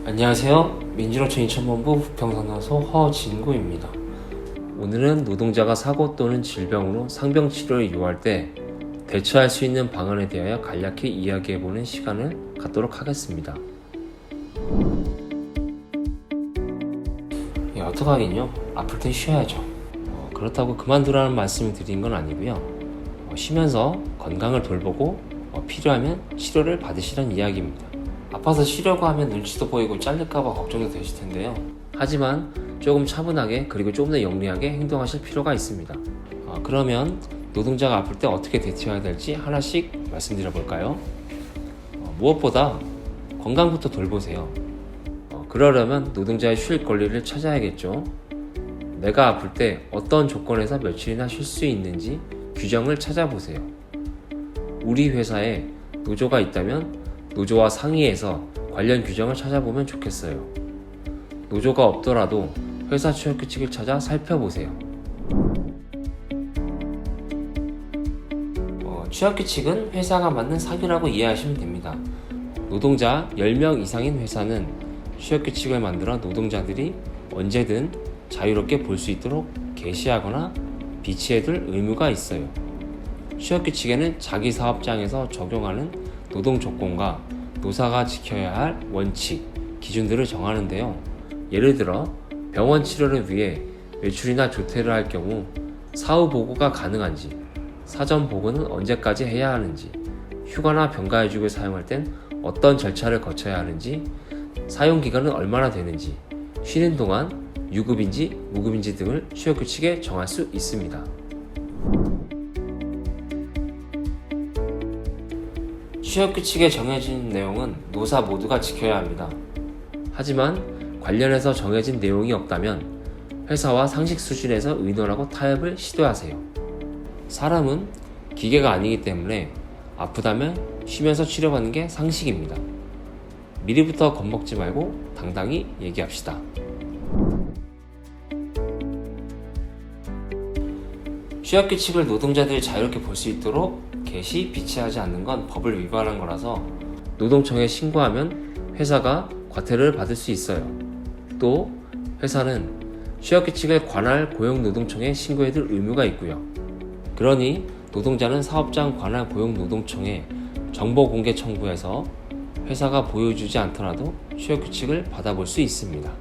안녕하세요. 민주노총 인천본부 부평산하소 허진구입니다. 오늘은 노동자가 사고 또는 질병으로 상병 치료를 요할 때 대처할 수 있는 방안에 대하여 간략히 이야기해보는 시간을 갖도록 하겠습니다. 어떡하긴요. 아플 땐 쉬어야죠. 그렇다고 그만두라는 말씀을 드린 건 아니고요. 쉬면서 건강을 돌보고 필요하면 치료를 받으시라는 이야기입니다. 아파서 쉬려고 하면 눈치도 보이고 잘릴까봐 걱정도 되실 텐데요. 하지만 조금 차분하게 그리고 조금 더 영리하게 행동하실 필요가 있습니다. 그러면 노동자가 아플 때 어떻게 대처해야 될지 하나씩 말씀드려 볼까요? 무엇보다 건강부터 돌보세요. 그러려면 노동자의 쉴 권리를 찾아야겠죠. 내가 아플 때 어떤 조건에서 며칠이나 쉴 수 있는지 규정을 찾아보세요. 우리 회사에 노조가 있다면 노조와 상의해서 관련 규정을 찾아보면 좋겠어요. 노조가 없더라도 회사 취업 규칙을 찾아 살펴보세요. 취업 규칙은 회사가 만든 사규라고 이해하시면 됩니다. 노동자 10명 이상인 회사는 취업 규칙을 만들어 노동자들이 언제든 자유롭게 볼 수 있도록 게시하거나 비치해둘 의무가 있어요. 취업 규칙에는 자기 사업장에서 적용하는 노동 조건과 노사가 지켜야 할 원칙, 기준들을 정하는데요. 예를 들어 병원 치료를 위해 외출이나 조퇴를 할 경우 사후 보고가 가능한지, 사전 보고는 언제까지 해야 하는지, 휴가나 병가해주고 사용할 땐 어떤 절차를 거쳐야 하는지, 사용 기간은 얼마나 되는지, 쉬는 동안 유급인지 무급인지 등을 취업 규칙에 정할 수 있습니다. 취업 규칙에 정해진 내용은 노사 모두가 지켜야 합니다. 하지만 관련해서 정해진 내용이 없다면 회사와 상식 수준에서 의논하고 타협을 시도하세요. 사람은 기계가 아니기 때문에 아프다면 쉬면서 치료받는 게 상식입니다. 미리부터 겁먹지 말고 당당히 얘기합시다. 취업 규칙을 노동자들이 자유롭게 볼 수 있도록 게시, 비치하지 않는 건 법을 위반한 거라서 노동청에 신고하면 회사가 과태료를 받을 수 있어요. 또 회사는 취업 규칙을 관할 고용노동청에 신고해둘 의무가 있고요. 그러니 노동자는 사업장 관할 고용노동청에 정보 공개 청구해서 회사가 보여주지 않더라도 취업 규칙을 받아볼 수 있습니다.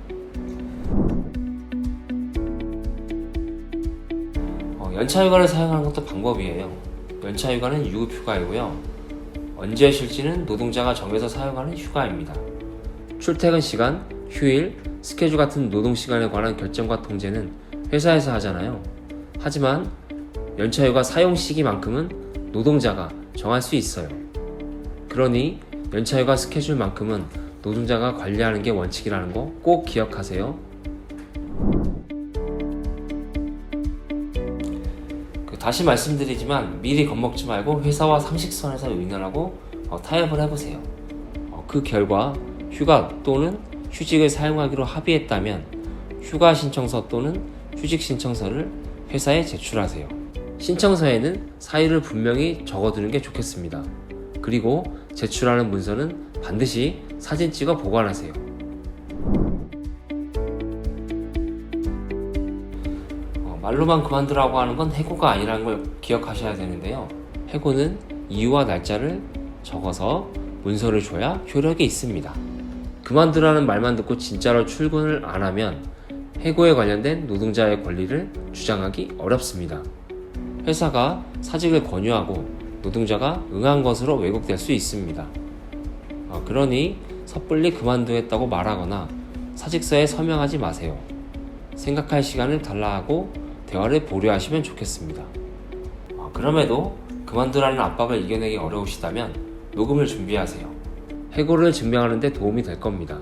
연차휴가를 사용하는 것도 방법이에요. 연차휴가는 유급휴가이고요. 언제 쉴지는 노동자가 정해서 사용하는 휴가입니다. 출퇴근 시간, 휴일, 스케줄 같은 노동시간에 관한 결정과 통제는 회사에서 하잖아요. 하지만 연차휴가 사용 시기만큼은 노동자가 정할 수 있어요. 그러니 연차휴가 스케줄만큼은 노동자가 관리하는 게 원칙이라는 거 꼭 기억하세요. 다시 말씀드리지만 미리 겁먹지 말고 회사와 상식선에서 의논하고 타협을 해보세요. 그 결과 휴가 또는 휴직을 사용하기로 합의했다면 휴가 신청서 또는 휴직 신청서를 회사에 제출하세요. 신청서에는 사유를 분명히 적어두는 게 좋겠습니다. 그리고 제출하는 문서는 반드시 사진 찍어 보관하세요. 말로만 그만두라고 하는 건 해고가 아니라는 걸 기억하셔야 되는데요. 해고는 이유와 날짜를 적어서 문서를 줘야 효력이 있습니다. 그만두라는 말만 듣고 진짜로 출근을 안 하면 해고에 관련된 노동자의 권리를 주장하기 어렵습니다. 회사가 사직을 권유하고 노동자가 응한 것으로 왜곡될 수 있습니다. 그러니 섣불리 그만두겠다고 말하거나 사직서에 서명하지 마세요. 생각할 시간을 달라 하고 대화를 보류하시면 좋겠습니다. 그럼에도 그만두라는 압박을 이겨내기 어려우시다면 녹음을 준비하세요. 해고를 증명하는 데 도움이 될 겁니다.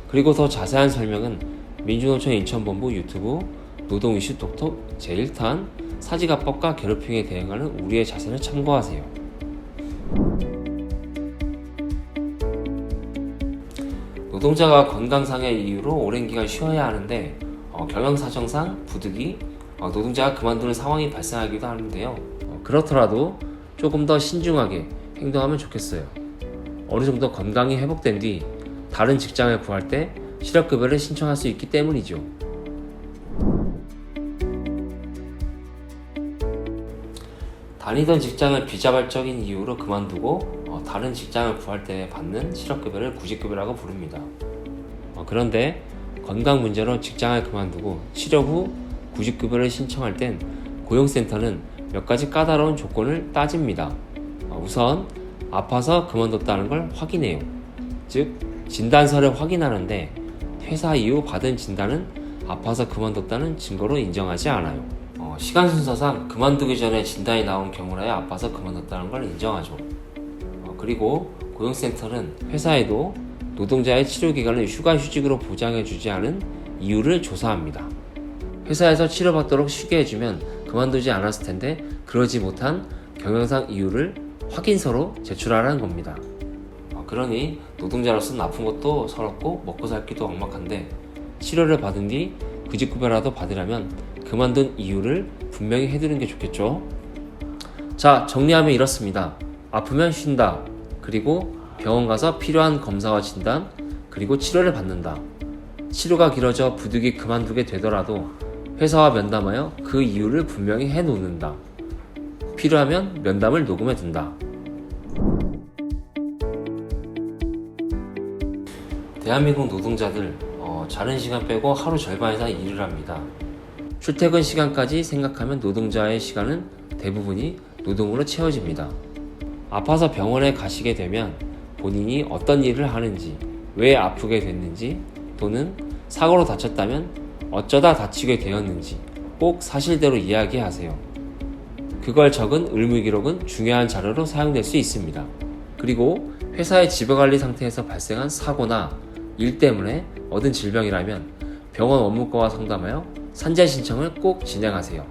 그리고 더 자세한 설명은 민주노총 인천본부 유튜브 노동 이슈 톡톡 제1탄 사직압박과 괴롭힘에 대응하는 우리의 자세를 참고하세요. 노동자가 건강상의 이유로 오랜 기간 쉬어야 하는데 경영사정상 부득이 노동자가 그만두는 상황이 발생하기도 하는데요. 그렇더라도 조금 더 신중하게 행동하면 좋겠어요. 어느 정도 건강이 회복된 뒤 다른 직장을 구할 때 실업급여를 신청할 수 있기 때문이죠. 다니던 직장을 비자발적인 이유로 그만두고 다른 직장을 구할 때 받는 실업급여를 구직급여라고 부릅니다. 그런데 건강 문제로 직장을 그만두고 치료 후 구직급여를 신청할 땐 고용센터는 몇 가지 까다로운 조건을 따집니다. 우선 아파서 그만뒀다는 걸 확인해요. 즉 진단서를 확인하는데 퇴사 이후 받은 진단은 아파서 그만뒀다는 증거로 인정하지 않아요. 시간 순서상 그만두기 전에 진단이 나온 경우라야 아파서 그만뒀다는 걸 인정하죠. 그리고 고용센터는 회사에도 노동자의 치료기간을 휴가휴직으로 보장해주지 않은 이유를 조사합니다. 회사에서 치료받도록 쉬게 해주면 그만두지 않았을 텐데 그러지 못한 경영상 이유를 확인서로 제출하라는 겁니다. 그러니 노동자로서는 아픈 것도 서럽고 먹고 살기도 막막한데 치료를 받은 뒤 구직급여라도 받으려면 그만둔 이유를 분명히 해두는 게 좋겠죠. 자, 정리하면 이렇습니다. 아프면 쉰다. 그리고 병원 가서 필요한 검사와 진단, 그리고 치료를 받는다. 치료가 길어져 부득이 그만두게 되더라도 회사와 면담하여 그 이유를 분명히 해놓는다. 필요하면 면담을 녹음해 둔다. 대한민국 노동자들 자는 시간 빼고 하루 절반 이상 일을 합니다. 출퇴근 시간까지 생각하면 노동자의 시간은 대부분이 노동으로 채워집니다. 아파서 병원에 가시게 되면 본인이 어떤 일을 하는지, 왜 아프게 됐는지, 또는 사고로 다쳤다면 어쩌다 다치게 되었는지 꼭 사실대로 이야기하세요. 그걸 적은 의무기록은 중요한 자료로 사용될 수 있습니다. 그리고 회사의 지배관리 상태에서 발생한 사고나 일 때문에 얻은 질병이라면 병원 업무과와 상담하여 산재 신청을 꼭 진행하세요.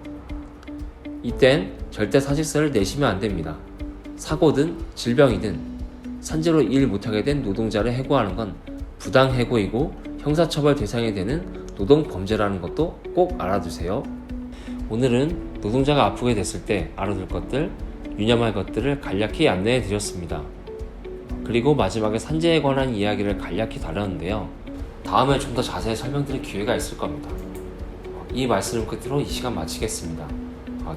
이땐 절대 사직서를 내시면 안 됩니다. 사고든 질병이든 산재로 일 못하게 된 노동자를 해고하는 건 부당해고이고 형사처벌 대상이 되는 노동범죄라는 것도 꼭 알아두세요. 오늘은 노동자가 아프게 됐을 때 알아둘 것들, 유념할 것들을 간략히 안내해 드렸습니다. 그리고 마지막에 산재에 관한 이야기를 간략히 다뤘는데요. 다음에 좀 더 자세히 설명드릴 기회가 있을 겁니다. 이 말씀을 끝으로 이 시간 마치겠습니다.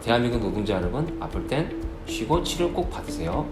대한민국 노동자 여러분, 아플 땐 쉬고 치료 꼭 받으세요.